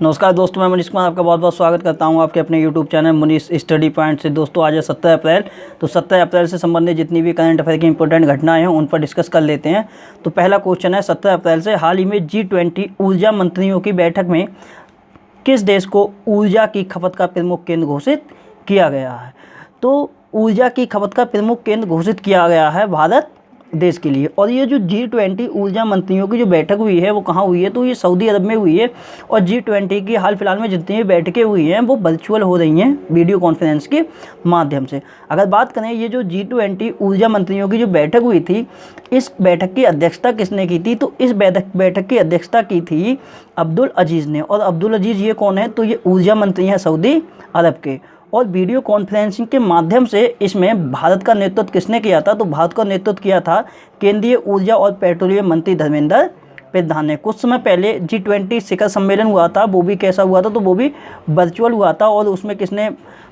नमस्कार दोस्तों, मैं मनीष कुमार आपका बहुत बहुत स्वागत करता हूं आपके अपने YouTube channel Manish study point से। दोस्तों आज है 17 अप्रैल, तो 17 अप्रैल से संबंधित जितनी भी करंट अफेयर की इंपॉर्टेंट घटनाएं हैं उन पर डिस्कस कर लेते हैं। तो पहला क्वेश्चन है, 17 अप्रैल से हाल ही में G20 ऊर्जा मंत्रियों की बैठक में किस देश को ऊर्जा की खपत का प्रमुख केंद्र घोषित किया गया है? तो ऊर्जा की खपत का प्रमुख केंद्र घोषित किया गया है भारत देश के लिए। और ये जो G20 ऊर्जा मंत्रियों की जो बैठक हुई है वो कहाँ हुई है? तो ये सऊदी अरब में हुई है। और G20 की हाल फिलहाल में जितनी भी बैठकें हुई हैं वो वर्चुअल हो रही हैं, वीडियो कॉन्फ्रेंस के माध्यम से। अगर बात करें ये जो G20 ऊर्जा मंत्रियों की जो बैठक हुई थी, इस बैठक की अध्यक्षता किसने की थी? तो इस बैठक की अध्यक्षता की थी अब्दुल अजीज़ ने। और अब्दुल अजीज़ ये कौन है? तो ये ऊर्जा मंत्री हैं सऊदी अरब के। और वीडियो कॉन्फ्रेंसिंग के माध्यम से इसमें भारत का नेतृत्व किसने किया था? तो भारत का नेतृत्व किया था केंद्रीय ऊर्जा और पेट्रोलियम मंत्री धर्मेंद्र प्रधान ने। कुछ समय पहले G20 शिखर सम्मेलन हुआ था, वो भी कैसा हुआ था? तो वो भी वर्चुअल हुआ था। और उसमें किसने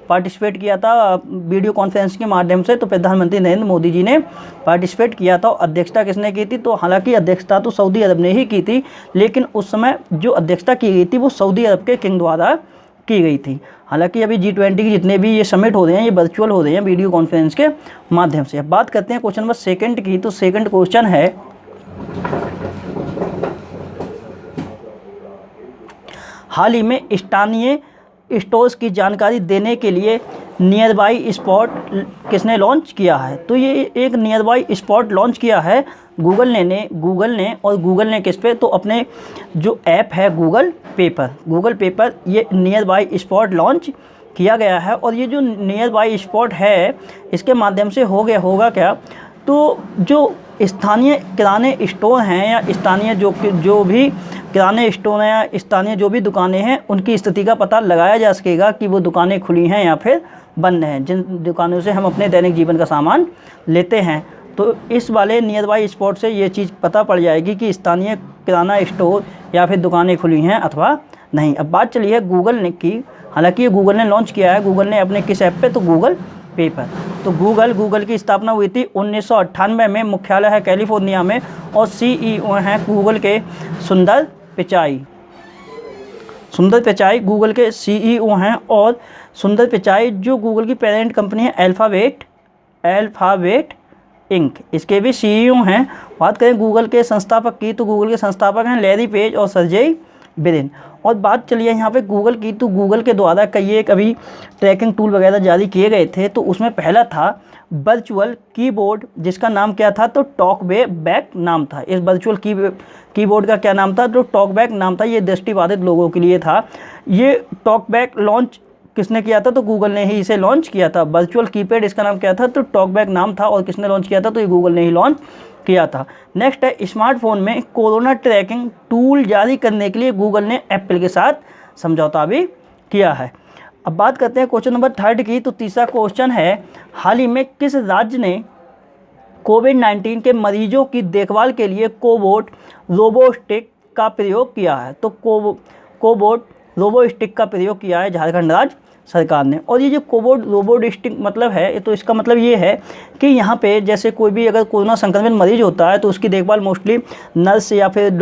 पार्टिसिपेट किया था वीडियो कॉन्फ्रेंस के माध्यम से? तो प्रधानमंत्री नरेंद्र मोदी जी ने पार्टिसिपेट किया था। अध्यक्षता किसने की थी? तो हालांकि अध्यक्षता तो सऊदी अरब ने ही की थी, लेकिन उस समय जो अध्यक्षता की गई थी वो सऊदी अरब के किंग द्वारा की गई थी। हालांकि अभी G20 के जितने भी ये समिट हो रहे हैं ये वर्चुअल हो रहे हैं वीडियो कॉन्फ्रेंस के माध्यम से। अब बात करते हैं क्वेश्चन नंबर सेकंड की। तो सेकंड क्वेश्चन है, हाल ही में स्थानीय स्टोर्स की जानकारी देने के लिए नियर बाई स्पॉट किसने लॉन्च किया है? तो ये एक नियर बाई स्पॉट लॉन्च किया है गूगल ने। और गूगल ने किस पे? तो अपने जो ऐप है गूगल पेपर ये नियर बाई स्पॉट लॉन्च किया गया है। और ये जो नियर बाई स्पॉट है इसके माध्यम से होगा क्या? तो जो स्थानीय किराने स्टोर हैं या स्थानीय जो भी किराने स्टोर हैं या स्थानीय जो भी दुकानें हैं उनकी स्थिति का पता लगाया जा सकेगा कि वो दुकानें खुली हैं या फिर बंद हैं, जिन दुकानों से हम अपने दैनिक जीवन का सामान लेते हैं। तो इस वाले नियर बाई स्पॉट से ये चीज़ पता पड़ जाएगी कि स्थानीय किराना स्टोर या फिर दुकानें खुली हैं अथवा नहीं। अब बात चली है गूगल ने की। हालांकि ये गूगल ने लॉन्च किया है। गूगल ने अपने किस ऐप पे? तो गूगल पेपर। तो गूगल की स्थापना हुई थी 1998 में, मुख्यालय है कैलिफोर्निया में। और CEO हैं गूगल के सुंदर पिचाई गूगल के CEO हैं। और सुंदर पिचाई जो गूगल की पेरेंट कंपनी है अल्फ़ाबेट इंक, इसके भी CEO हैं। बात करें गूगल के संस्थापक की, तो गूगल के संस्थापक हैं लैरी पेज और सर्जेई ब्रिन। और बात चलिए यहाँ पे गूगल की, तो गूगल के द्वारा कई एक अभी ट्रैकिंग टूल वगैरह जारी किए गए थे। तो उसमें पहला था वर्चुअल कीबोर्ड, जिसका नाम क्या था? तो टॉकबैक नाम था। इस वर्चुअल कीबोर्ड का क्या नाम था? तो टॉकबैक नाम था। ये दृष्टिबाधित लोगों के लिए था। ये टॉकबैक लॉन्च किसने किया था? तो गूगल ने ही इसे लॉन्च किया था। वर्चुअल कीपैड इसका नाम क्या था? तो टॉकबैक नाम था। और किसने लॉन्च किया था? तो ये गूगल ने ही लॉन्च किया था। नेक्स्ट है, स्मार्टफोन में कोरोना ट्रैकिंग टूल जारी करने के लिए गूगल ने एप्पल के साथ समझौता भी किया है। अब बात करते हैं क्वेश्चन नंबर थर्ड की। तो तीसरा क्वेश्चन है, हाल ही में किस राज्य ने कोविड-19 के मरीजों की देखभाल के लिए कोबोट रोबोस्टिक का प्रयोग किया है? तो कोबोट रोबोस्टिक का प्रयोग किया है झारखंड राज्य सरकार ने। और ये जो कोबोट रोबोस्टिक मतलब है, तो इसका मतलब ये है कि यहाँ पे जैसे कोई भी अगर कोरोना संक्रमित मरीज होता है तो उसकी देखभाल मोस्टली नर्स या फिर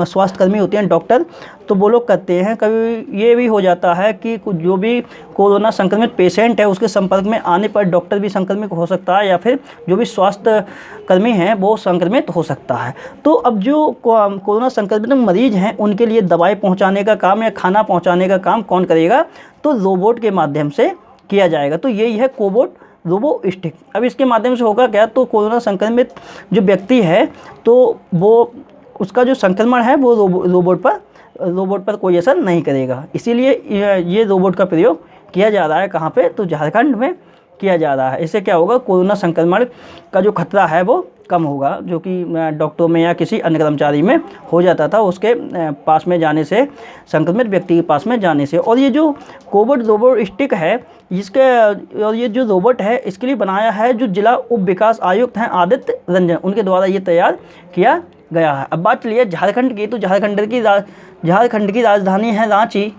स्वास्थ्यकर्मी होते हैं, डॉक्टर, तो वो लोग करते हैं। कभी ये भी हो जाता है कि जो भी कोरोना संक्रमित पेशेंट है उसके संपर्क में आने पर डॉक्टर भी संक्रमित हो सकता है या फिर जो भी स्वास्थ्य कर्मी हैं वो संक्रमित हो सकता है। तो अब जो कोरोना संक्रमित मरीज हैं उनके लिए दवाई पहुंचाने का काम या खाना पहुंचाने का काम कौन करेगा? तो रोबोट के माध्यम से किया जाएगा। तो यही है कोबोट रोबोस्टिक। अब इसके माध्यम से होगा क्या? तो कोरोना संक्रमित जो व्यक्ति है तो वो उसका जो संक्रमण है वो रोबोट पर कोई असर नहीं करेगा। इसीलिए ये रोबोट का प्रयोग किया जा रहा है। कहाँ पे? तो झारखंड में किया जा रहा है। इससे क्या होगा? कोरोना संक्रमण का जो खतरा है वो कम होगा, जो कि डॉक्टरों में या किसी अन्य कर्मचारी में हो जाता था उसके पास में जाने से, संक्रमित व्यक्ति के पास में जाने से। और ये जो कोविड रोबोस्टिक है और ये जो रोबोट है इसके लिए बनाया है जो जिला उप विकास आयुक्त हैं आदित्य रंजन, उनके द्वारा ये तैयार किया गया है। अब बात चलिए झारखंड की। तो झारखंड की राजधानी है रांची।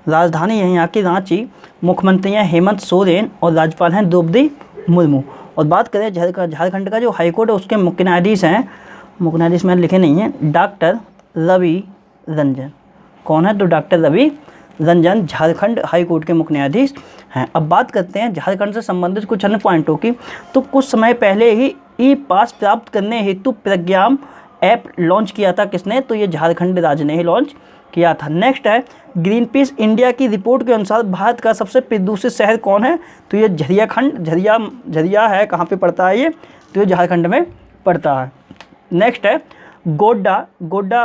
राजधानी है यहाँ की रांची। मुख्यमंत्री हैं हेमंत सोरेन और राज्यपाल हैं द्रौपदी मुर्मू। और बात करें झारखंड का जो हाईकोर्ट है उसके मुख्य न्यायाधीश हैं, मुख्य न्यायाधीश मैंने लिखे नहीं हैं, डॉक्टर रवि रंजन। कौन है? तो doctor Ravi Ranjan Jharkhand high court के मुख्य न्यायाधीश हैं। अब बात करते हैं झारखंड से संबंधित कुछ अन्य पॉइंटों की। तो कुछ समय पहले ही ई पास प्राप्त करने हेतु प्रज्ञाम ऐप लॉन्च किया था किसने? तो ये झारखंड राज्य ने ही लॉन्च किया था। नेक्स्ट है ग्रीन पीस इंडिया की रिपोर्ट के अनुसार भारत का सबसे प्रदूषित शहर कौन है? तो ये झरिया है। कहाँ पे पड़ता है ये? तो ये झारखंड में पड़ता है। नेक्स्ट है गोड्डा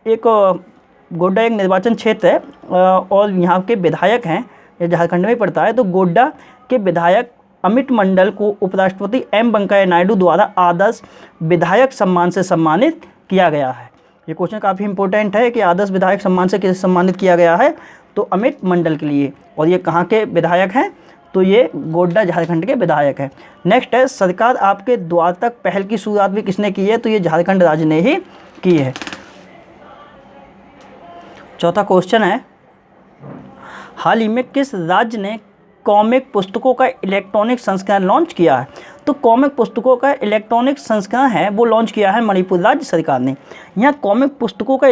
एक निर्वाचन क्षेत्र है और यहाँ के विधायक हैं, ये झारखंड में पड़ता है। तो गोड्डा के विधायक अमित मंडल को उपराष्ट्रपति एम वेंकैया नायडू द्वारा आदर्श विधायक सम्मान से सम्मानित किया गया है। ये क्वेश्चन काफ़ी इंपॉर्टेंट है कि आदर्श विधायक सम्मान से किसे सम्मानित किया गया है? तो अमित मंडल के लिए। और ये कहाँ के विधायक हैं? तो ये गोड्डा झारखंड के विधायक हैं। नेक्स्ट है सरकार आपके द्वार तक पहल की शुरुआत भी किसने की है? तो ये झारखंड राज्य ने ही की है। चौथा क्वेश्चन है हाल ही में किस राज्य ने कॉमिक पुस्तकों का इलेक्ट्रॉनिक संस्करण लॉन्च किया है? तो कॉमिक पुस्तकों का इलेक्ट्रॉनिक संस्करण है वो लॉन्च किया है मणिपुर राज्य सरकार ने। यहाँ कॉमिक पुस्तकों का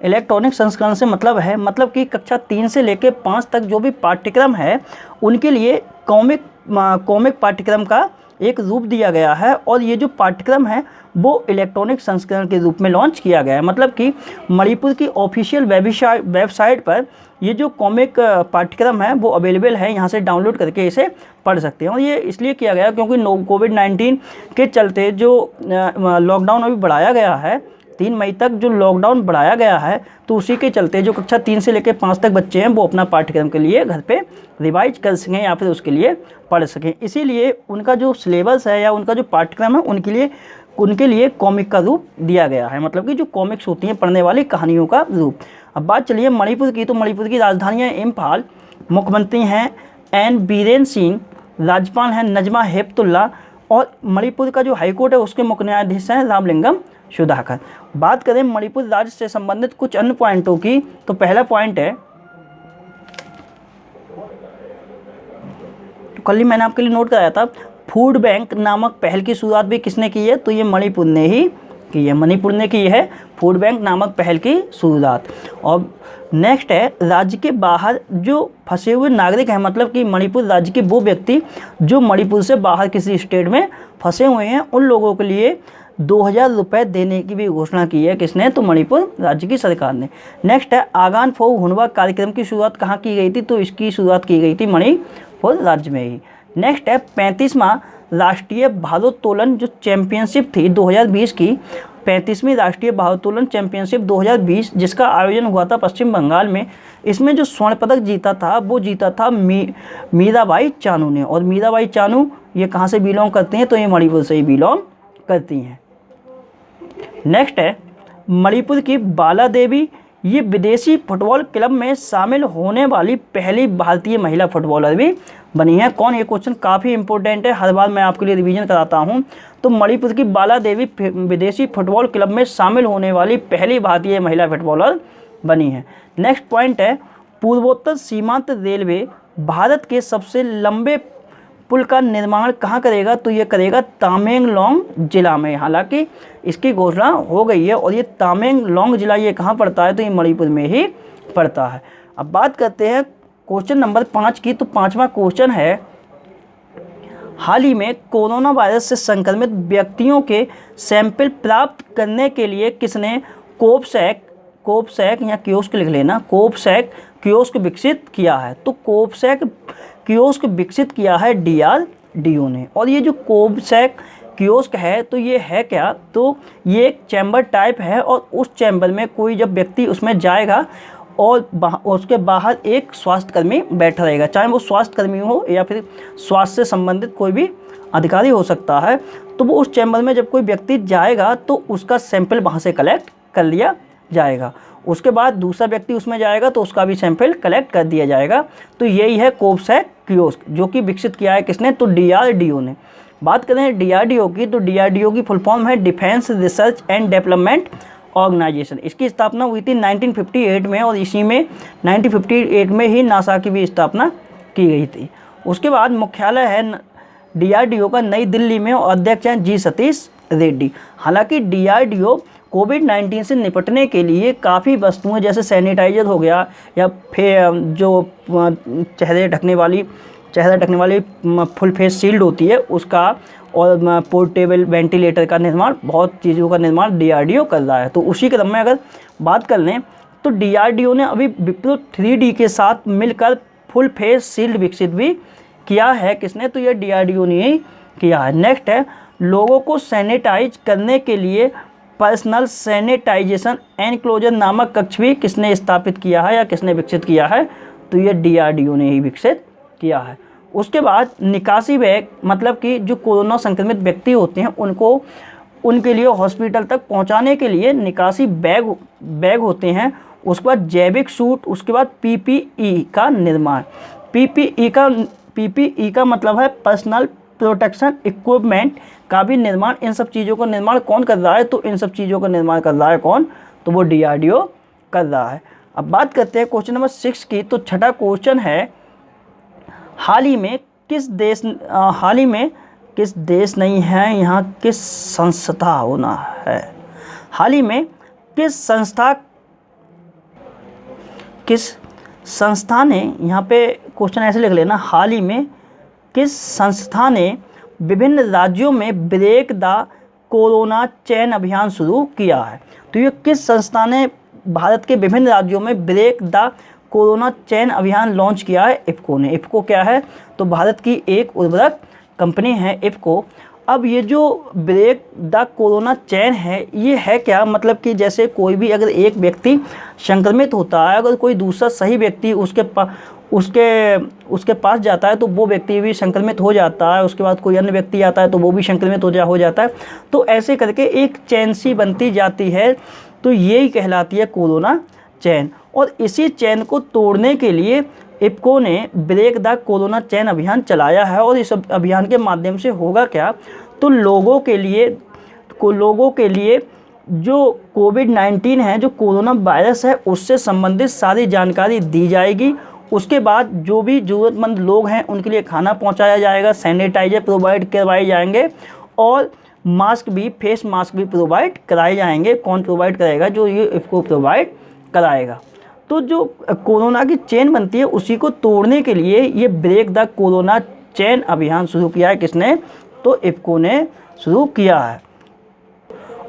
इलेक्ट्रॉनिक संस्करण से मतलब कि कक्षा 3 से लेकर 5 तक जो भी पाठ्यक्रम है उनके लिए कॉमिक पाठ्यक्रम का एक रूप दिया गया है और ये जो पाठ्यक्रम है वो इलेक्ट्रॉनिक संस्करण के रूप में लॉन्च किया गया है। मतलब कि मणिपुर की ऑफिशियल वेबसाइट पर ये जो कॉमिक पाठ्यक्रम है वो अवेलेबल है, यहाँ से डाउनलोड करके इसे पढ़ सकते हैं। और ये इसलिए किया गया क्योंकि कोविड-19 के चलते जो लॉकडाउन अभी बढ़ाया गया है, 3 मई तक जो लॉकडाउन बढ़ाया गया है, तो उसी के चलते जो कक्षा 3 से लेकर 5 तक बच्चे हैं वो अपना पाठ्यक्रम के लिए घर पे रिवाइज कर सकें या फिर उसके लिए पढ़ सकें। इसीलिए उनका जो सिलेबस है या उनका जो पाठ्यक्रम है उनके लिए कॉमिक का रूप दिया गया है। मतलब कि जो कॉमिक्स होती हैं पढ़ने वाली कहानियों का रूप। अब बात चलिए मणिपुर की। तो मणिपुर की राजधानी है इम्फाल, मुख्यमंत्री हैं एन बीरेन सिंह, राज्यपाल हैं नजमा हेपतुल्ला और मणिपुर का जो हाईकोर्ट है उसके मुख्य न्यायाधीश हैं रामलिंगम सुधाकर। बात करें मणिपुर राज्य से संबंधित कुछ अन्य पॉइंटों की। तो पहला पॉइंट है, तो कल ही मैंने आपके लिए नोट कराया था, फूड बैंक नामक पहल की शुरुआत भी किसने की है? तो ये मणिपुर ने ही की है। मणिपुर ने की है फूड बैंक नामक पहल की शुरुआत। और नेक्स्ट है राज्य के बाहर जो फंसे हुए नागरिक हैं, मतलब कि मणिपुर राज्य के वो व्यक्ति जो मणिपुर से बाहर किसी स्टेट में फंसे हुए हैं, उन लोगों के लिए 2000 रुपये देने की भी घोषणा की है किसने? तो मणिपुर राज्य की सरकार ने। नेक्स्ट है आगान फो हुनवा कार्यक्रम की शुरुआत कहाँ की गई थी? तो इसकी शुरुआत की गई थी मणिपुर राज्य में ही। नेक्स्ट है 35वां राष्ट्रीय भारोत्तोलन जो चैंपियनशिप थी 2020 की, 35वीं राष्ट्रीय भारोत्तोलन चैंपियनशिप 2020 जिसका आयोजन हुआ था पश्चिम बंगाल में, इसमें जो स्वर्ण पदक जीता था वो जीता था मीराबाई चानू ने। और मीराबाई चानू ये कहाँ से बिलोंग करती हैं? तो ये मणिपुर से ही बिलोंग करती हैं। नेक्स्ट है मणिपुर की बाला देवी, ये विदेशी फुटबॉल क्लब में शामिल होने वाली पहली भारतीय महिला फुटबॉलर भी बनी है। कौन? ये क्वेश्चन काफ़ी इंपॉर्टेंट है, हर बार मैं आपके लिए रिवीजन कराता हूँ। तो मणिपुर की बाला देवी विदेशी फुटबॉल क्लब में शामिल होने वाली पहली भारतीय महिला फुटबॉलर बनी है। नेक्स्ट पॉइंट है पूर्वोत्तर सीमांत रेलवे भारत के सबसे लंबे पुल का निर्माण कहाँ करेगा? तो ये करेगा तामेंगलोंग जिला में। हालांकि इसकी घोषणा हो गई है और ये तामेंगलोंग जिला ये कहाँ पड़ता है? तो ये मणिपुर में ही पड़ता है। अब बात करते हैं क्वेश्चन नंबर 5 की। तो 5वां क्वेश्चन है हाल ही में कोरोना वायरस से संक्रमित व्यक्तियों के सैंपल प्राप्त करने के लिए किसने कोपसैक या कियोस्क लिख लेना, कोपसैक कियोस्क विकसित किया है? तो कोपसैक कियोस्क विकसित किया है DRDO ने। और ये जो कोपसैक कियोस्क है तो ये है क्या? तो ये एक चैम्बर टाइप है और उस चैम्बर में कोई जब व्यक्ति उसमें जाएगा और उसके बाहर एक स्वास्थ्यकर्मी बैठा रहेगा, चाहे वो स्वास्थ्यकर्मी हो या फिर स्वास्थ्य से संबंधित कोई भी अधिकारी हो सकता है। तो वो उस चैम्बर में जब कोई व्यक्ति जाएगा तो उसका सैंपल वहाँ से कलेक्ट कर लिया जाएगा। उसके बाद दूसरा व्यक्ति उसमें जाएगा तो उसका भी सैंपल कलेक्ट कर दिया जाएगा। तो यही है कोपसैक कियोस्क जो कि विकसित किया है किसने? तो DRDO ने। बात करें DRDO की, तो DRDO की फुल फॉर्म है defence research and development organisation. इसकी स्थापना हुई थी 1958 में और इसी में 1958 में ही नासा की भी स्थापना की गई थी। उसके बाद मुख्यालय है DRDO का नई दिल्ली में और अध्यक्ष हैं G सतीश रेड्डी। हालांकि DRDO कोविड-19 से निपटने के लिए काफ़ी वस्तुएं जैसे सैनिटाइज़र हो गया या फिर जो चेहरा ढकने वाली फुल फेस शील्ड होती है उसका, और पोर्टेबल वेंटिलेटर का निर्माण, बहुत चीज़ों का निर्माण डीआरडीओ कर रहा है। तो उसी क्रम में अगर बात कर लें तो डीआरडीओ ने अभी विप्रो 3D के साथ मिलकर फुल फेस शील्ड विकसित भी किया है। किसने? तो ये डीआरडीओ ने ही किया है। नेक्स्ट है, लोगों को सैनिटाइज करने के लिए पर्सनल सैनिटाइजेशन एनक्लोजर नामक कक्ष भी किसने स्थापित किया है या किसने विकसित किया है? तो ये डीआरडीओ ने ही विकसित किया है। उसके बाद निकासी बैग, मतलब कि जो कोरोना संक्रमित व्यक्ति होते हैं उनको उनके लिए हॉस्पिटल तक पहुंचाने के लिए निकासी बैग होते हैं। उसके बाद जैविक सूट, उसके बाद पीपीई का निर्माण। पीपीई का मतलब है पर्सनल प्रोटेक्शन इक्विपमेंट का भी निर्माण। इन सब चीज़ों का निर्माण कौन कर रहा है? तो इन सब चीज़ों का निर्माण कर रहा है कौन? तो वो डीआरडीओ कर रहा है। अब बात करते हैं क्वेश्चन नंबर 6 की। तो छठा क्वेश्चन है, हाल ही में किस देश नहीं है, यहाँ किस संस्था होना है। हाल ही में किस संस्था ने, यहाँ पे क्वेश्चन ऐसे लिख लेना, हाल ही में किस संस्था ने विभिन्न राज्यों में ब्रेक द कोरोना चेन अभियान शुरू किया है। तो ये किस संस्था ने भारत के विभिन्न राज्यों में ब्रेक द कोरोना चेन अभियान लॉन्च किया है? इफ्को ने। इफ्को क्या है? तो भारत की एक उर्वरक कंपनी है इफ्को। अब ये जो ब्रेक द कोरोना चेन है ये है क्या? मतलब कि जैसे कोई भी अगर एक व्यक्ति संक्रमित होता है, अगर कोई दूसरा सही व्यक्ति उसके पास जाता है तो वो व्यक्ति भी संक्रमित हो जाता है, उसके बाद कोई अन्य व्यक्ति आता है तो वो भी संक्रमित हो जाता है। तो ऐसे करके एक चेन सी बनती जाती है, तो यही कहलाती है कोरोना चेन। और इसी चेन को तोड़ने के लिए इफ्को ने ब्रेक द कोरोना चेन अभियान चलाया है। और इस अभियान के माध्यम से होगा क्या? तो लोगों के लिए जो कोविड-19 है, जो कोरोना वायरस है, उससे संबंधित सारी जानकारी दी जाएगी। उसके बाद जो भी ज़रूरतमंद लोग हैं उनके लिए खाना पहुंचाया जाएगा, सैनिटाइजर प्रोवाइड करवाए जाएंगे और फेस मास्क भी प्रोवाइड कराए जाएंगे। कौन प्रोवाइड कराएगा? जो ये इफ्को प्रोवाइड कराएगा। तो जो कोरोना की चेन बनती है उसी को तोड़ने के लिए ये ब्रेक द कोरोना चेन अभियान शुरू किया है। किसने? तो इफ्को ने शुरू किया है।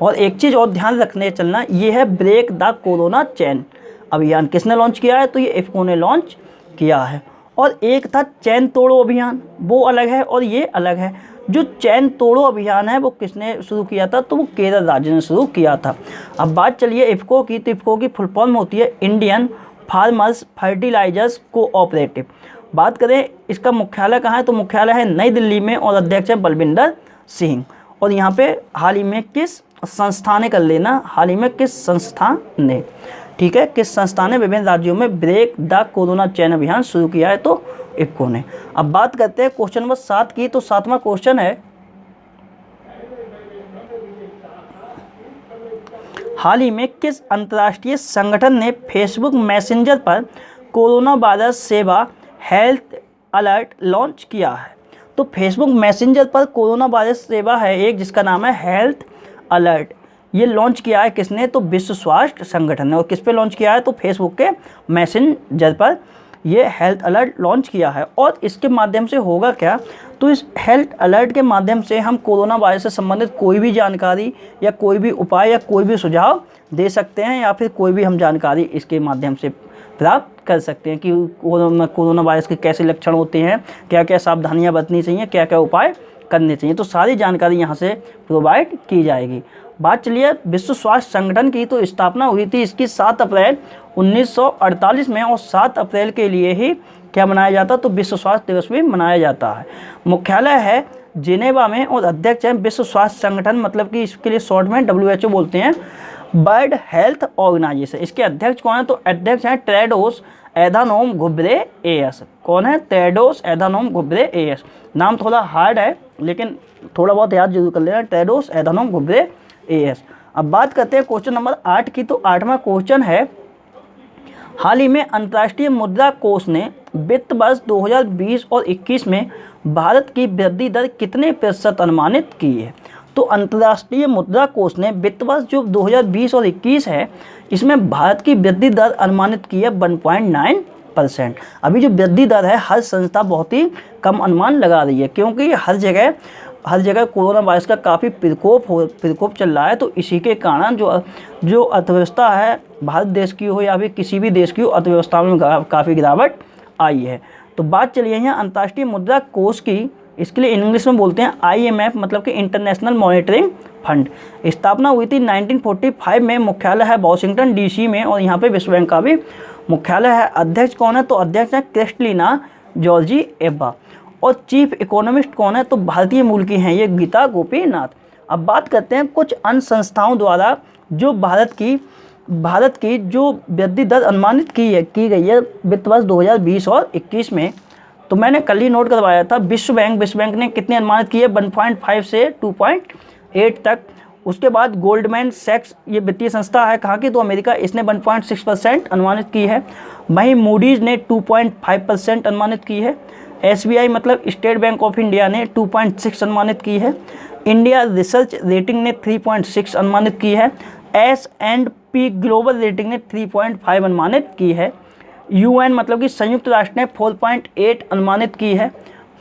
और एक चीज़ और ध्यान रखने चलना, ये है ब्रेक द कोरोना चेन अभियान किसने लॉन्च किया है? तो ये इफ्को ने लॉन्च किया है। और एक था चैन तोड़ो अभियान, वो अलग है और ये अलग है। जो चैन तोड़ो अभियान है वो किसने शुरू किया था? तो वो केरल राज्य ने शुरू किया था। अब बात चलिए इफ्को की। तो इफ्को की फुल फॉर्म होती है इंडियन फार्मर्स फर्टिलाइजर्स कोऑपरेटिव। बात करें इसका मुख्यालय कहाँ है? तो मुख्यालय है नई दिल्ली में और अध्यक्ष है बलविंदर सिंह। और यहाँ पे हाल ही में किस संस्था ने, कर लेना, हाल ही में किस संस्था ने, ठीक है, किस संस्था ने विभिन्न राज्यों में ब्रेक द कोरोना चेन अभियान शुरू किया है? तो इफ्को ने। अब बात करते हैं क्वेश्चन नंबर 7 की। तो 7वां क्वेश्चन है, हाल ही में किस अंतर्राष्ट्रीय संगठन ने फेसबुक मैसेंजर पर कोरोना वायरस सेवा हेल्थ अलर्ट लॉन्च किया है? तो फेसबुक मैसेंजर पर कोरोना वायरस सेवा है एक, जिसका नाम है हेल्थ अलर्ट। ये लॉन्च किया है किसने? तो विश्व स्वास्थ्य संगठन ने। और किस पे लॉन्च किया है? तो फेसबुक के मैसेंजर पर ये हेल्थ अलर्ट लॉन्च किया है। और इसके माध्यम से होगा क्या? तो इस हेल्थ अलर्ट के माध्यम से हम कोरोना वायरस से संबंधित कोई भी जानकारी या कोई भी उपाय या कोई भी सुझाव दे सकते हैं, या फिर कोई भी हम जानकारी इसके माध्यम से प्राप्त कर सकते हैं कि कोरोना वायरस के कैसे लक्षण होते हैं, क्या क्या सावधानियां बरतनी चाहिए, क्या क्या उपाय करने चाहिए। तो सारी जानकारी यहाँ से प्रोवाइड की जाएगी। बात चलिए विश्व स्वास्थ्य संगठन की। तो स्थापना हुई थी इसकी 7 अप्रैल 1948 में, और 7 अप्रैल के लिए ही क्या मनाया जाता? तो विश्व स्वास्थ्य दिवस भी मनाया जाता है। मुख्यालय है जिनेवा में और अध्यक्ष है विश्व स्वास्थ्य संगठन, मतलब कि इसके लिए शॉर्ट में WHO बोलते हैं, वर्ल्ड हेल्थ ऑर्गेनाइजेशन। इसके अध्यक्ष कौन है? तो अध्यक्ष हैं टेड्रोस एधानोम घेब्रेयेसस। कौन है? Tedros Adhanom Ghebreyesus. नाम थोड़ा हार्ड है लेकिन थोड़ा बहुत याद जरूर कर लेना, टेड्रोस एधानोम घेब्रेयेसस। अब बात करते हैं क्वेश्चन नंबर 8 की। तो 8वां क्वेश्चन है, हाल ही में अंतर्राष्ट्रीय मुद्रा कोष ने वित्त वर्ष 2020 और 21 में भारत की वृद्धि दर कितने प्रतिशत अनुमानित की है? तो अंतर्राष्ट्रीय मुद्रा कोष ने वित्त वर्ष जो 2020 और 21 है इसमें भारत की वृद्धि दर अनुमानित की है 1.9%। अभी जो वृद्धि दर है हर संस्था बहुत ही कम अनुमान लगा रही है, क्योंकि हर जगह कोरोना वायरस का काफ़ी प्रकोप चल रहा है। तो इसी के कारण जो अर्थव्यवस्था है भारत देश की हो या फिर किसी भी देश की हो, अर्थव्यवस्था में काफ़ी गिरावट आई है। तो बात चलिए यहाँ अंतर्राष्ट्रीय मुद्रा कोष की, इसके लिए इंग्लिश में बोलते हैं IMF, मतलब कि इंटरनेशनल मॉनिटरिंग फंड। स्थापना हुई थी 1945 में, मुख्यालय है वॉशिंगटन DC में, और यहाँ पे विश्व बैंक का भी मुख्यालय है। अध्यक्ष कौन है? तो अध्यक्ष है क्रिस्टलिना जॉर्जिएवा। और चीफ इकोनॉमिस्ट कौन है? तो भारतीय मूल की हैं ये गीता गोपीनाथ। अब बात करते हैं कुछ अन्य संस्थाओं द्वारा जो भारत की जो वृद्धि दर अनुमानित की गई है वित्त वर्ष 2020 और 21 में। तो मैंने कल ही नोट करवाया था, विश्व बैंक ने कितनी अनुमानित की है? 1.5 से 2.8 तक। उसके बाद गोल्डमैन सैक्स, ये वित्तीय संस्था है कहाँ की? तो अमेरिका, इसने 1.6% अनुमानित की है। वहीं मूडीज़ ने 2.5% अनुमानित की है। SBI मतलब स्टेट बैंक ऑफ इंडिया ने 2.6 अनुमानित की है। इंडिया रिसर्च रेटिंग ने 3.6 अनुमानित की है। S&P ग्लोबल रेटिंग ने 3.5 अनुमानित की है। UN मतलब कि संयुक्त राष्ट्र ने 4.8 अनुमानित की है।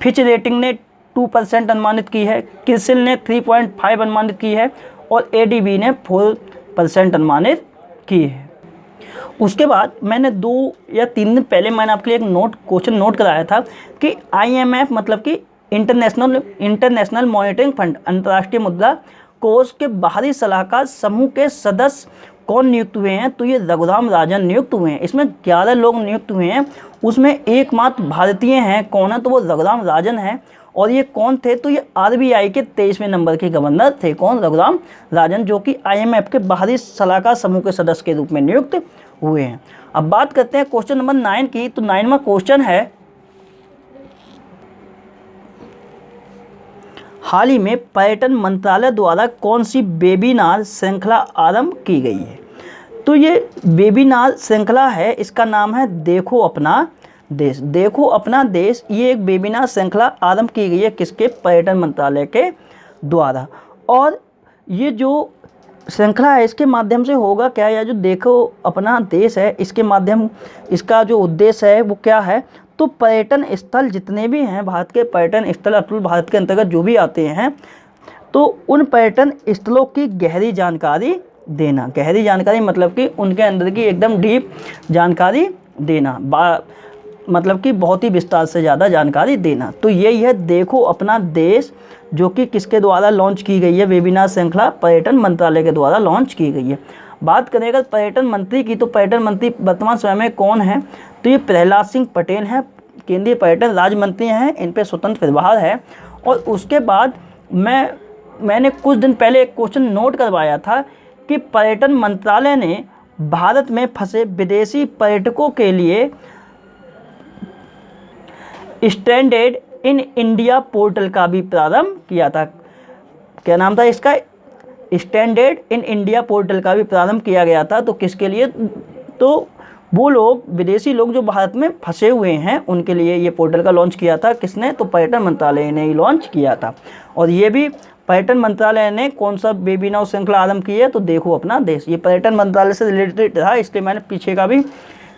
फिच रेटिंग ने 2% अनुमानित की है। क्रिसिल ने 3.5 अनुमानित की है और ADB ने 4% अनुमानित की है। उसके बाद मैंने 2 या 3 दिन पहले मैंने आपके लिए एक क्वेश्चन नोट कराया था कि IMF मतलब कि इंटरनेशनल मॉनिटरिंग फंड, अंतर्राष्ट्रीय मुद्रा कोष के बाहरी सलाहकार समूह के सदस्य कौन नियुक्त हुए हैं? तो ये रघुराम राजन नियुक्त हुए हैं। इसमें 11 लोग नियुक्त हुए हैं, उसमें एकमात्र भारतीय हैं। कौन है? तो वो रघुराम राजन हैं। और ये कौन थे? तो ये RBI के 23वें नंबर के गवर्नर थे। कौन? रघुराम राजन, जो कि IMF के बाहरी सलाहकार समूह के सदस्य के रूप में नियुक्त हुए हैं। अब बात करते हैं क्वेश्चन नंबर 9 की। तो 9वां क्वेश्चन है, हाल ही में पर्यटन मंत्रालय द्वारा कौन सी वेबिनार श्रृंखला आरंभ की गई है? तो ये वेबिनार श्रृंखला है, इसका नाम है देखो अपना देश। देखो अपना देश, ये एक वेबिनार श्रृंखला आरंभ की गई है किसके? पर्यटन मंत्रालय के द्वारा। और ये जो श्रृंखला है इसके माध्यम से होगा क्या? या जो देखो अपना देश है इसके माध्यम, इसका जो उद्देश्य है वो क्या है? तो पर्यटन स्थल जितने भी हैं, भारत के पर्यटन स्थल अतुल भारत के अंतर्गत जो भी आते हैं, तो उन पर्यटन स्थलों की गहरी जानकारी देना। गहरी जानकारी मतलब कि उनके अंदर की एकदम डीप जानकारी देना, मतलब कि बहुत ही विस्तार से ज़्यादा जानकारी देना। तो यही है देखो अपना देश, जो कि किसके द्वारा लॉन्च की गई है? वेबिनार श्रृंखला पर्यटन मंत्रालय के द्वारा लॉन्च की गई है। बात करें अगर पर्यटन मंत्री की, तो पर्यटन मंत्री वर्तमान समय में कौन है? तो ये प्रहलाद सिंह पटेल हैं, केंद्रीय पर्यटन राज्य मंत्री हैं, इन पे स्वतंत्र प्रभार है। और उसके बाद मैंने कुछ दिन पहले एक क्वेश्चन नोट करवाया था कि पर्यटन मंत्रालय ने भारत में फंसे विदेशी पर्यटकों के लिए स्टैंडर्ड इन इंडिया पोर्टल का भी प्रारंभ किया था। क्या नाम था इसका? स्टैंडर्ड इन इंडिया पोर्टल का भी प्रारंभ किया गया था। तो किसके लिए? तो वो लोग, विदेशी लोग जो भारत में फंसे हुए हैं, उनके लिए ये पोर्टल का लॉन्च किया था। किसने? तो पर्यटन मंत्रालय ने ही लॉन्च किया था। और ये भी पर्यटन मंत्रालय ने कौन सा वेबिनार श्रृंखला आरंभ की है? तो देखो अपना देश। ये पर्यटन मंत्रालय से रिलेटेड था, इसलिए मैंने पीछे का भी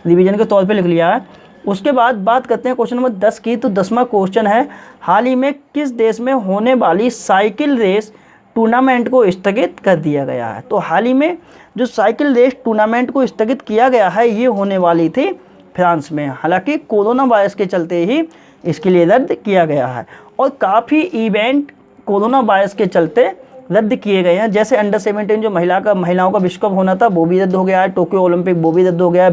रिवीजन के तौर पे लिख लिया है। उसके बाद बात करते हैं क्वेश्चन नंबर 10 की। तो 10वां क्वेश्चन है, हाल ही में किस देश में होने वाली साइकिल रेस टूर्नामेंट को स्थगित कर दिया गया है? तो हाल ही में जो साइकिल रेस टूर्नामेंट को स्थगित किया गया है, ये होने वाली थी फ्रांस में। हालांकि कोरोना वायरस के चलते ही इसके लिए रद्द किया गया है। और काफ़ी इवेंट कोरोना वायरस के चलते रद्द किए गए हैं। जैसे अंडर 17 जो महिलाओं का विश्व कप होना था, वो भी रद्द हो गया है। टोक्यो ओलंपिक वो भी रद्द हो गया है।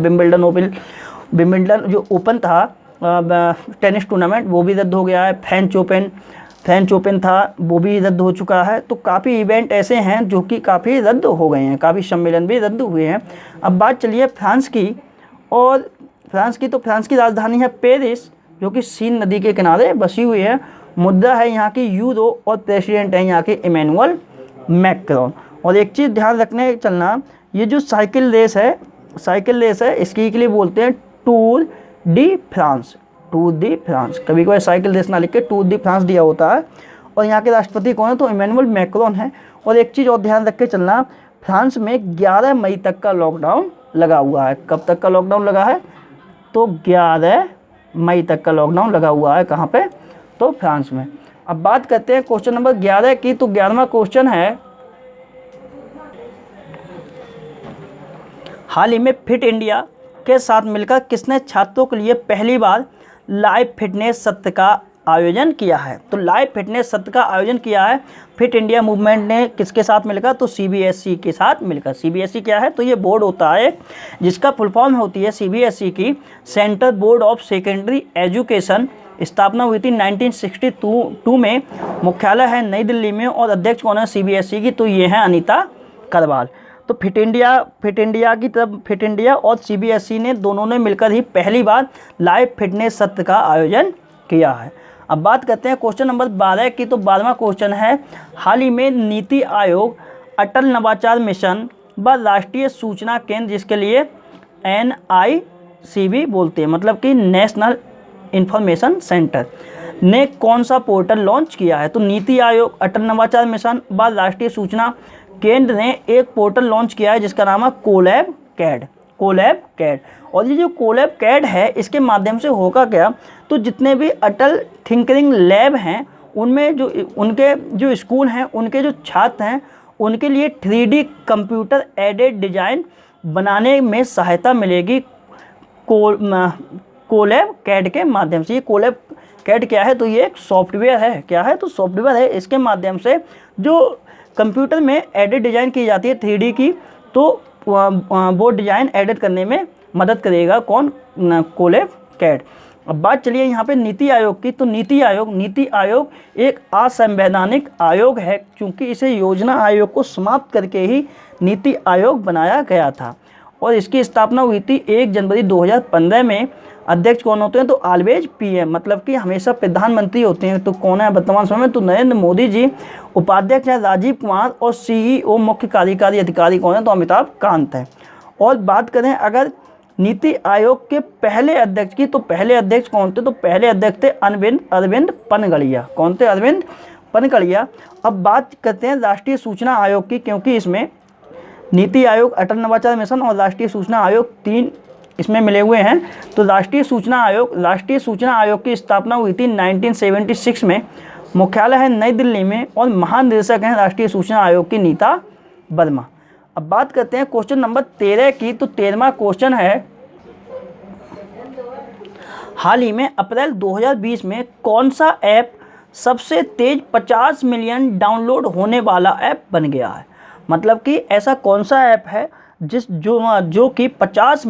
विंबलडन जो ओपन था टेनिस टूर्नामेंट, वो भी रद्द हो गया है। फ्रेंच ओपन था, वो भी रद्द हो चुका है। तो काफ़ी इवेंट ऐसे हैं जो कि काफ़ी रद्द हो गए हैं, काफ़ी सम्मेलन भी रद्द हुए हैं। अब बात चलिए फ्रांस की। और फ्रांस की राजधानी है पेरिस, जो कि सीन नदी के किनारे बसी हुई है। मुद्रा है यहाँ की यूरो और प्रेसिडेंट है यहाँ के इमैनुअल मैक्रोन। और एक चीज़ ध्यान रखने चलना, ये जो साइकिल रेस है इसके लिए बोलते हैं टूर डी फ्रांस। कभी कभी साइकिल रेस ना लिख के टूर डी फ्रांस दिया होता है। और यहाँ के राष्ट्रपति कौन है, तो इमैनुअल मैक्रोन है। और एक चीज़ और ध्यान रख के चलना, फ्रांस में 11 मई तक का लॉकडाउन लगा हुआ है। कब तक का लॉकडाउन लगा है, तो 11 मई तक का लॉकडाउन लगा हुआ है। कहाँ पे, तो फ्रांस में। अब बात करते हैं क्वेश्चन नंबर 11 की। तो 11वां क्वेश्चन है, हाल ही में फिट इंडिया के साथ मिलकर किसने छात्रों के लिए पहली बार लाइव फिटनेस सत्र का आयोजन किया है। तो लाइव फिटनेस सत्र का आयोजन किया है फिट इंडिया मूवमेंट ने किसके साथ मिलकर, तो सीबीएसई के साथ मिलकर। सीबीएसई क्या है, तो ये बोर्ड होता है जिसका फुल फॉर्म होती है सीबीएसई की, central board of secondary education. स्थापना हुई थी 1962 में, मुख्यालय है नई दिल्ली में, और अध्यक्ष कौन है सीबीएसई की, तो ये हैं अनीता करवाल। तो फिट इंडिया की तरफ, फिट इंडिया और सीबीएसई ने दोनों ने मिलकर ही पहली बार लाइव फिटनेस सत्र का आयोजन किया है। अब बात करते हैं क्वेश्चन नंबर 12 की। तो 12वां क्वेश्चन है, हाल ही में नीति आयोग अटल नवाचार मिशन व राष्ट्रीय सूचना केंद्र, जिसके लिए NICB बोलते हैं, मतलब कि नेशनल इंफॉर्मेशन सेंटर, ने कौन सा पोर्टल लॉन्च किया है। तो नीति आयोग, अटल नवाचार मिशन व राष्ट्रीय सूचना केंद्र ने एक पोर्टल लॉन्च किया है जिसका नाम है कोलैब कैड। और ये जो कोलैब कैड है, इसके माध्यम से होगा क्या, तो जितने भी अटल थिंकरिंग लैब हैं उनमें जो उनके जो स्कूल हैं, उनके जो छात्र हैं, उनके लिए 3D कंप्यूटर एडेड डिज़ाइन बनाने में सहायता मिलेगी कोलैब कैड के माध्यम से। ये कोलैब कैड क्या है, तो ये एक सॉफ्टवेयर है। क्या है, तो सॉफ्टवेयर है। इसके माध्यम से जो कंप्यूटर में एडिट डिज़ाइन की जाती है 3D की, तो वो डिज़ाइन एडिट करने में मदद करेगा कौन, कोलैब कैड। अब बात चलिए यहाँ पे नीति आयोग की। तो नीति आयोग एक असंवैधानिक आयोग है, क्योंकि इसे योजना आयोग को समाप्त करके ही नीति आयोग बनाया गया था, और इसकी स्थापना हुई थी 1 जनवरी 2015 में। अध्यक्ष कौन होते हैं, तो ऑलवेज PM, मतलब कि हमेशा प्रधानमंत्री होते हैं। तो कौन है वर्तमान समय में, तो नरेंद्र मोदी जी। उपाध्यक्ष हैं राजीव कुमार, और CEO मुख्य कार्यकारी अधिकारी कौन है, तो अमिताभ कांत है। और बात करें अगर नीति आयोग के पहले अध्यक्ष की, तो पहले अध्यक्ष कौन थे, तो पहले अध्यक्ष थे अरविंद पनगड़िया। कौन थे, अरविंद पनगड़िया। अब बात करते हैं राष्ट्रीय सूचना आयोग की, क्योंकि इसमें नीति आयोग, अटल नवाचार मिशन और राष्ट्रीय सूचना आयोग 3 इसमें मिले हुए हैं। तो राष्ट्रीय सूचना आयोग की स्थापना हुई थी 1976 में, मुख्यालय है नई दिल्ली में, और महानिदेशक हैं राष्ट्रीय सूचना आयोग की नीता वर्मा। अब बात करते हैं क्वेश्चन नंबर 13 की। तो 13वां क्वेश्चन है, हाल ही में अप्रैल 2020 में कौन सा ऐप सबसे तेज 50 मिलियन डाउनलोड होने वाला ऐप बन गया है। मतलब कि ऐसा कौन सा ऐप है जो कि 50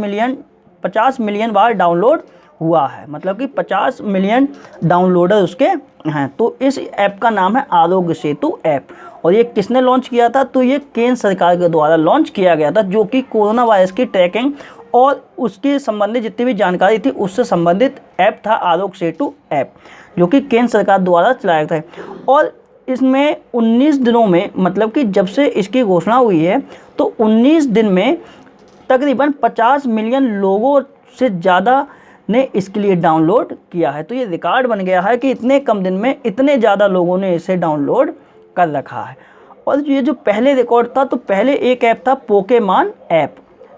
मिलियन बार डाउनलोड हुआ है, मतलब कि 50 मिलियन डाउनलोडर उसके हैं। तो इस ऐप का नाम है आरोग्य सेतु ऐप। और ये किसने लॉन्च किया था, तो ये केंद्र सरकार के द्वारा लॉन्च किया गया था, जो कि कोरोना वायरस की ट्रैकिंग और उसके संबंधित जितनी भी जानकारी थी उससे संबंधित ऐप था आरोग्य सेतु ऐप, जो कि केंद्र सरकार द्वारा चलाया था। और इसमें 19 दिनों में, मतलब कि जब से इसकी घोषणा हुई है, तो 19 दिन में तकरीबन 50 मिलियन लोगों से ज़्यादा ने इसके लिए डाउनलोड किया है। तो ये रिकॉर्ड बन गया है कि इतने कम दिन में इतने ज़्यादा लोगों ने इसे डाउनलोड कर रखा है। और ये जो पहले रिकॉर्ड था, तो पहले एक ऐप था पोकेमॉन ऐप,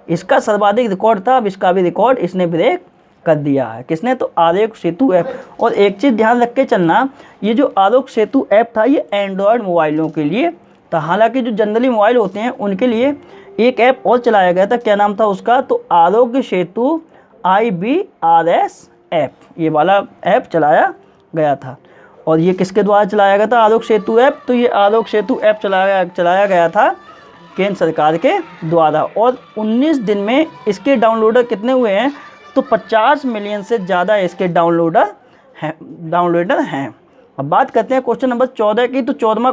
इसका सर्वाधिक रिकॉर्ड था। अब इसका भी रिकॉर्ड इसने ब्रेक कर दिया है। किसने, तो आरोग्य सेतु ऐप। और एक चीज़ ध्यान रख के चलना, ये जो आरोग्य सेतु ऐप था ये एंड्रॉयड मोबाइलों के लिए था। हालांकि जो जनरली मोबाइल होते हैं उनके लिए एक ऐप और चलाया गया था। क्या नाम था उसका, तो आरोग्य सेतु IBRS ऐप, ये वाला ऐप चलाया गया था। और ये किसके द्वारा चलाया गया था, आरोग्य सेतु ऐप। तो ये आरोग्य सेतु ऐप चलाया गया था केंद्र सरकार के द्वारा। और 19 दिन में इसके डाउनलोडर कितने हुए हैं, तो 50 मिलियन से ज़्यादा इसके डाउनलोडर हैं। अब बात करते हैं क्वेश्चन नंबर 14 की। तो 14वां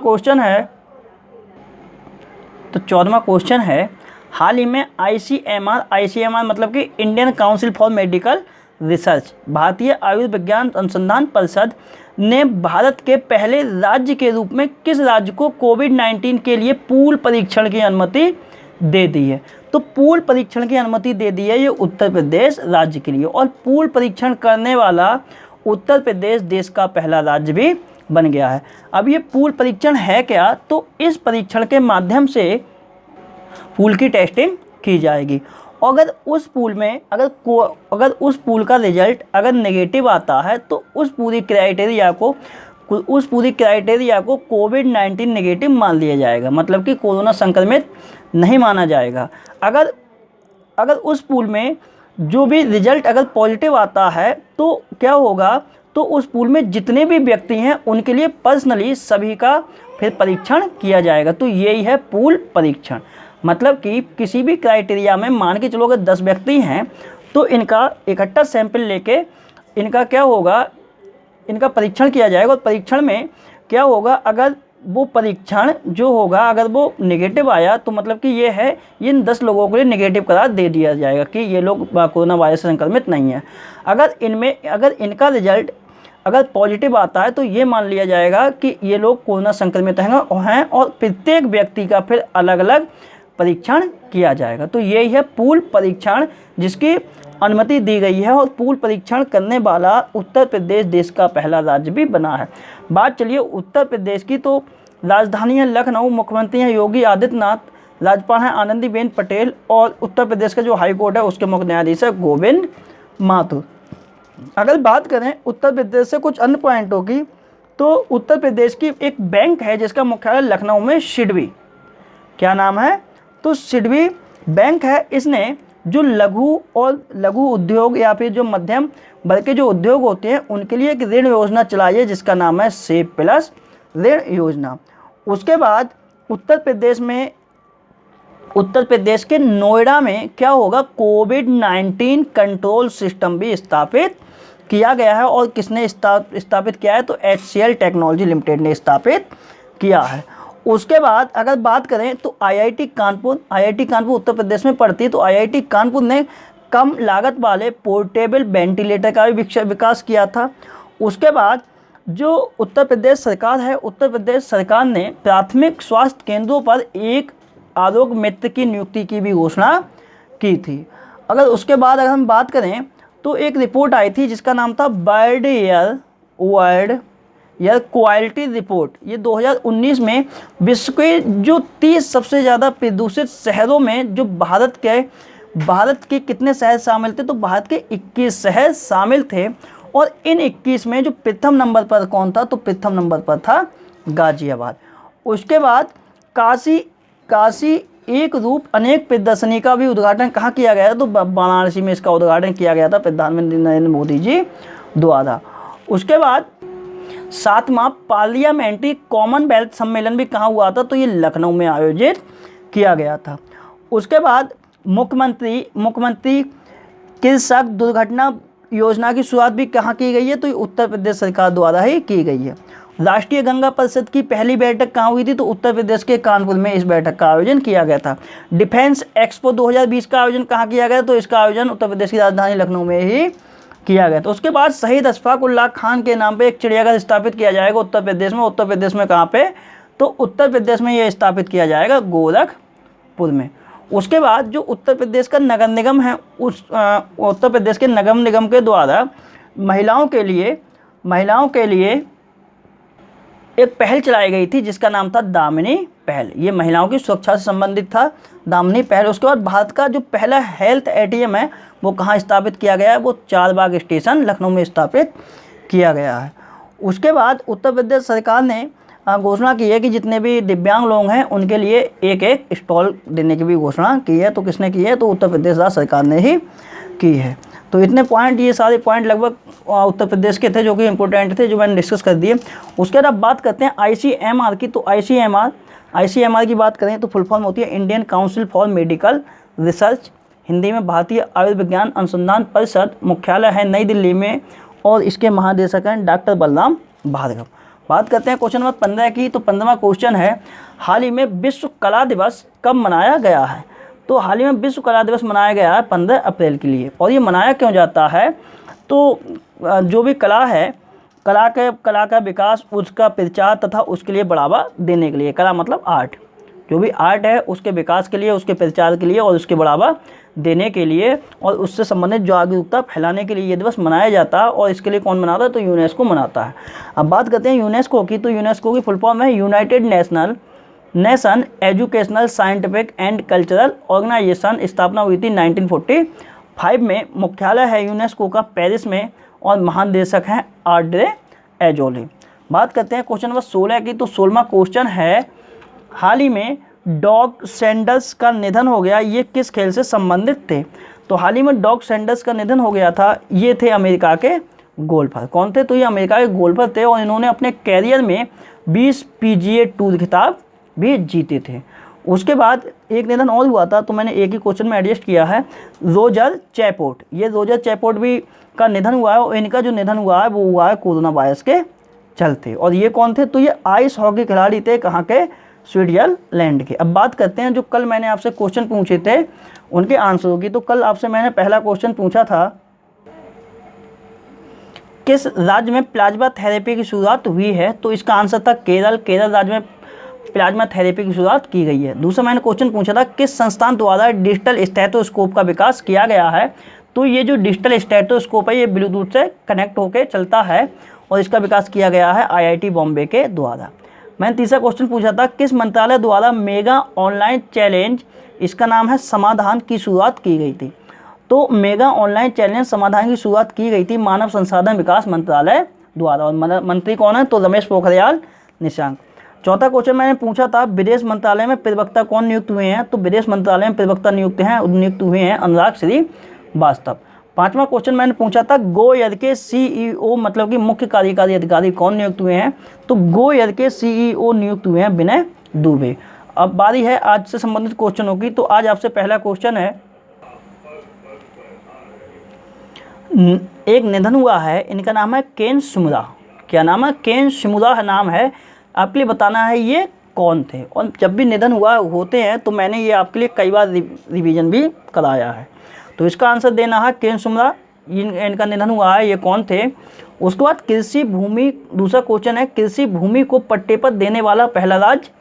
क्वेश्चन है, हाल ही में ICMR मतलब कि Indian council for medical research, Bharatiya Ayurvigyan अनुसंधान परिषद ने भारत के पहले राज्य के रूप में किस राज्य को कोविड-19 के लिए पूल परीक्षण की अनुमति दे दी है। तो पूल परीक्षण की अनुमति दे दी है ये उत्तर प्रदेश राज्य के लिए। और पूल परीक्षण करने वाला उत्तर प्रदेश देश का पहला राज्य भी बन गया है। अब ये पूल परीक्षण है क्या, तो इस परीक्षण के माध्यम से पूल की टेस्टिंग की जाएगी। अगर उस पूल में अगर उस पूल का रिजल्ट अगर नेगेटिव आता है तो उस पूरी क्राइटेरिया को कोविड-19 नेगेटिव मान लिया जाएगा, मतलब कि कोरोना संक्रमित नहीं माना जाएगा। अगर उस पूल में जो भी रिजल्ट अगर पॉजिटिव आता है तो क्या होगा, तो उस पूल में जितने भी व्यक्ति हैं उनके लिए पर्सनली सभी का फिर परीक्षण किया जाएगा। तो यही है पूल परीक्षण, मतलब कि किसी भी क्राइटेरिया में मान के चलो अगर 10 व्यक्ति हैं तो इनका इकट्ठा सैंपल लेके इनका क्या होगा, इनका परीक्षण किया जाएगा। और परीक्षण में क्या होगा, अगर वो परीक्षण जो होगा अगर वो नेगेटिव आया तो मतलब कि ये है, इन 10 लोगों के लिए नेगेटिव करार दे दिया जाएगा कि ये लोग कोरोना वायरस से संक्रमित नहीं है। अगर इनका रिजल्ट अगर पॉजिटिव आता है तो ये मान लिया जाएगा कि ये लोग कोरोना संक्रमित हैं और प्रत्येक व्यक्ति का फिर अलग अलग परीक्षण किया जाएगा। तो यही है पूल परीक्षण जिसकी अनुमति दी गई है, और पूल परीक्षण करने वाला उत्तर प्रदेश देश का पहला राज्य भी बना है। बात चलिए उत्तर प्रदेश की, तो राजधानी है लखनऊ, मुख्यमंत्री हैं योगी आदित्यनाथ, राज्यपाल हैं आनंदीबेन पटेल, और उत्तर प्रदेश का जो हाई कोर्ट है उसके मुख्य न्यायाधीश है गोविंद माथुर। अगर बात करें उत्तर प्रदेश से कुछ अन्य पॉइंटों की, तो उत्तर प्रदेश की एक बैंक है जिसका मुख्यालय लखनऊ में, सिडबी। क्या नाम है, तो सिडबी बैंक है। इसने जो लघु उद्योग या फिर जो मध्यम वर्ग के जो उद्योग होते हैं उनके लिए एक ऋण योजना चलाई है जिसका नाम है सेव प्लस ऋण योजना। उसके बाद उत्तर प्रदेश के नोएडा में क्या होगा, कोविड-19 कंट्रोल सिस्टम भी स्थापित किया गया है। और किसने स्थापित किया है, तो HCL टेक्नोलॉजी लिमिटेड ने स्थापित किया है। उसके बाद अगर बात करें तो IIT कानपुर उत्तर प्रदेश में पड़ती है, तो IIT कानपुर ने कम लागत वाले पोर्टेबल वेंटिलेटर का भी विकास किया था। उसके बाद जो उत्तर प्रदेश सरकार ने प्राथमिक स्वास्थ्य केंद्रों पर एक आरोग्य मित्र की नियुक्ति की भी घोषणा की थी। अगर हम बात करें तो एक रिपोर्ट आई थी जिसका नाम था वर्ल्ड एयर क्वालिटी रिपोर्ट। ये 2019 में विश्व के जो 30 सबसे ज़्यादा प्रदूषित शहरों में जो भारत के कितने शहर शामिल थे, तो भारत के 21 शहर शामिल थे। और इन 21 में जो प्रथम नंबर पर कौन था, तो प्रथम नंबर पर था गाजियाबाद। उसके बाद काशी एक रूप अनेक प्रदर्शनी का भी उद्घाटन कहाँ किया गया, तो वाराणसी में इसका उद्घाटन किया गया था प्रधानमंत्री नरेंद्र मोदी जी द्वारा। उसके बाद 7वां पार्लियामेंट्री कॉमनवेल्थ सम्मेलन भी कहाँ हुआ था, तो ये लखनऊ में आयोजित किया गया था। उसके बाद मुख्यमंत्री कृषक दुर्घटना योजना की शुरुआत भी कहाँ की गई है, तो ये उत्तर प्रदेश सरकार द्वारा ही की गई है। राष्ट्रीय गंगा परिषद की पहली बैठक कहाँ हुई थी, तो उत्तर प्रदेश के कानपुर में इस बैठक का आयोजन किया गया था। डिफेंस एक्सपो 2020 का आयोजन कहाँ किया गया, तो इसका आयोजन उत्तर प्रदेश की राजधानी लखनऊ में ही किया गया था। उसके बाद शहीद अशफाक उल्लाह खान के नाम पे एक चिड़ियाघर स्थापित किया जाएगा उत्तर प्रदेश में कहाँ पे, तो उत्तर प्रदेश में ये स्थापित किया जाएगा गोरखपुर में। उसके बाद जो उत्तर प्रदेश का नगर निगम है, उत्तर प्रदेश के नगर निगम के द्वारा महिलाओं के लिए एक पहल चलाई गई थी जिसका नाम था दामिनी पहल। ये महिलाओं की सुरक्षा से संबंधित था, दामिनी पहल। उसके बाद भारत का जो पहला हेल्थ ATM है वो कहाँ स्थापित किया गया है, वो चारबाग स्टेशन लखनऊ में स्थापित किया गया है। उसके बाद उत्तर प्रदेश सरकार ने घोषणा की है कि जितने भी दिव्यांग लोग हैं उनके लिए एक स्टॉल देने की भी घोषणा की है। तो किसने की है, तो उत्तर प्रदेश राज्य सरकार ने ही की है। तो इतने पॉइंट, ये सारे पॉइंट लगभग उत्तर प्रदेश के थे जो कि इम्पोर्टेंट थे, जो मैंने डिस्कस कर दिए। उसके बाद अब बात करते हैं ICMR की। तो ICMR की बात करें तो फुल फॉर्म होती है Indian council for medical research, Hindi में भारतीय आयुर्विज्ञान अनुसंधान परिषद। मुख्यालय है नई दिल्ली में और इसके महानिदेशक हैं डॉक्टर बलराम भार्गव। बात करते हैं क्वेश्चन नंबर 15 की। तो 15वां क्वेश्चन है, हाल ही में विश्व कला दिवस कब मनाया गया है। तो हाल ही में विश्व कला दिवस मनाया गया है 15 अप्रैल के लिए। और ये मनाया क्यों जाता है, तो जो भी कला है, कला का विकास, उसका प्रचार तथा उसके लिए बढ़ावा देने के लिए, कला मतलब आर्ट, जो भी आर्ट है उसके विकास के लिए, उसके प्रचार के लिए और उसके बढ़ावा देने के लिए और उससे संबंधित जागरूकता फैलाने के लिए ये दिवस मनाया जाता है। और इसके लिए कौन मनाता है? तो यूनेस्को मनाता है। अब बात करते हैं यूनेस्को की। तो यूनेस्को की फुल फॉर्म है united nation educational scientific and cultural organisation. स्थापना हुई थी 1945 में। मुख्यालय है यूनेस्को का पेरिस में और महानिदेशक हैं ऑड्रे एजोले। बात करते हैं क्वेश्चन नंबर 16 की। तो 16वां क्वेश्चन है, हाल ही में डॉग सैंडर्स का निधन हो गया, ये किस खेल से संबंधित थे? तो हाल ही में डॉग सैंडर्स का निधन हो गया था, ये थे अमेरिका के गोल्फर। कौन थे? तो ये अमेरिका के गोल्फर थे और इन्होंने अपने कैरियर में 20 PGA टूर खिताब भी जीते थे। उसके बाद एक निधन और हुआ था, तो मैंने एक ही क्वेश्चन में एडजस्ट किया है, रोजर चैपोर्ट। ये रोजर चैपोर्ट भी का निधन हुआ है और इनका जो निधन हुआ है वो हुआ है कोरोना वायरस के चलते। और ये कौन थे? तो ये आइस हॉकी खिलाड़ी थे, कहाँ के? स्विट्जरलैंड के। अब बात करते हैं जो कल मैंने आपसे क्वेश्चन पूछे थे उनके आंसरों की। तो कल आपसे मैंने पहला क्वेश्चन पूछा था, किस राज्य में प्लाज्मा थेरेपी की शुरुआत हुई है? तो इसका आंसर था केरल। केरल राज्य में प्लाज्मा थेरेपी की शुरुआत की गई है। दूसरा मैंने क्वेश्चन पूछा था, किस संस्थान द्वारा डिजिटल स्टेथोस्कोप का विकास किया गया है? तो ये जो डिजिटल स्टेथोस्कोप है ये ब्लूटूथ से कनेक्ट होकर चलता है और इसका विकास किया गया है IIT बॉम्बे के द्वारा। मैंने तीसरा क्वेश्चन पूछा था, किस मंत्रालय द्वारा मेगा ऑनलाइन चैलेंज, इसका नाम है समाधान, की शुरुआत की गई थी? तो मेगा ऑनलाइन चैलेंज समाधान की शुरुआत की गई थी मानव संसाधन विकास मंत्रालय द्वारा। और मंत्री कौन है? तो रमेश पोखरियाल निशंक। चौथा क्वेश्चन मैंने पूछा था, विदेश मंत्रालय में प्रवक्ता कौन नियुक्त हुए हैं? तो विदेश मंत्रालय में प्रवक्ता नियुक्त हुए हैं अनुराग श्रीवास्तव। पांचवा क्वेश्चन मैंने पूछा था, गो एयर के CEO मतलब कि मुख्य कार्यकारी अधिकारी कौन नियुक्त हुए हैं? तो गो एयर के CEO नियुक्त हुए हैं विनय दुबे। अब बारी है आज से संबंधित क्वेश्चनों की। तो आज आपसे पहला क्वेश्चन है, एक निधन हुआ है, इनका नाम है केन शिमुरा। क्या नाम है? केन शिमुरा नाम है। आपके लिए बताना है ये कौन थे। और जब भी निधन होते हैं तो मैंने ये आपके लिए कई बार रिवीजन भी कराया है। तो इसका आंसर देना है केन शिमुरा, इनका निधन हुआ है, ये कौन थे? उसके बाद कृषि भूमि, दूसरा क्वेश्चन है, कृषि भूमि को पट्टे पर देने वाला पहला राज्य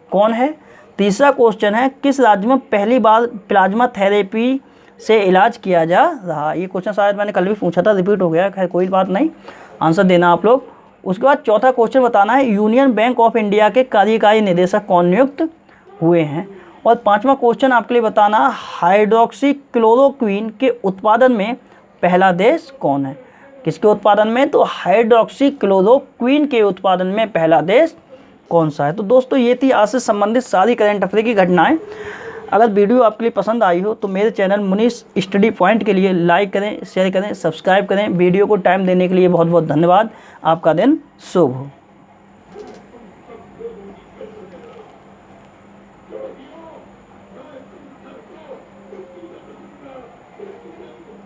कौन है? तीसरा क्वेश्चन है, किस राज्य में पहली बार प्लाज्मा थेरेपी से इलाज किया जा रहा? ये क्वेश्चन शायद मैंने कल भी पूछा था, रिपीट हो गया, खैर कोई बात नहीं, आंसर देना आप लोग। उसके बाद चौथा क्वेश्चन बताना है, यूनियन बैंक ऑफ इंडिया के कार्यकारी निदेशक कौन नियुक्त हुए हैं? और पांचवा क्वेश्चन आपके लिए बताना, हाइड्रोक्सी क्लोरोक्वीन के उत्पादन में पहला देश कौन है? किसके उत्पादन में? तो हाइड्रोक्सी क्लोरोक्वीन के उत्पादन में पहला देश कौन सा है? तो दोस्तों ये थी आज से संबंधित सारी करंट अफेयर की घटनाएं। अगर वीडियो आपके लिए पसंद आई हो तो मेरे चैनल मुनीश स्टडी पॉइंट के लिए लाइक करें, शेयर करें, सब्सक्राइब करें। वीडियो को टाइम देने के लिए बहुत बहुत धन्यवाद। आपका दिन शुभ हो।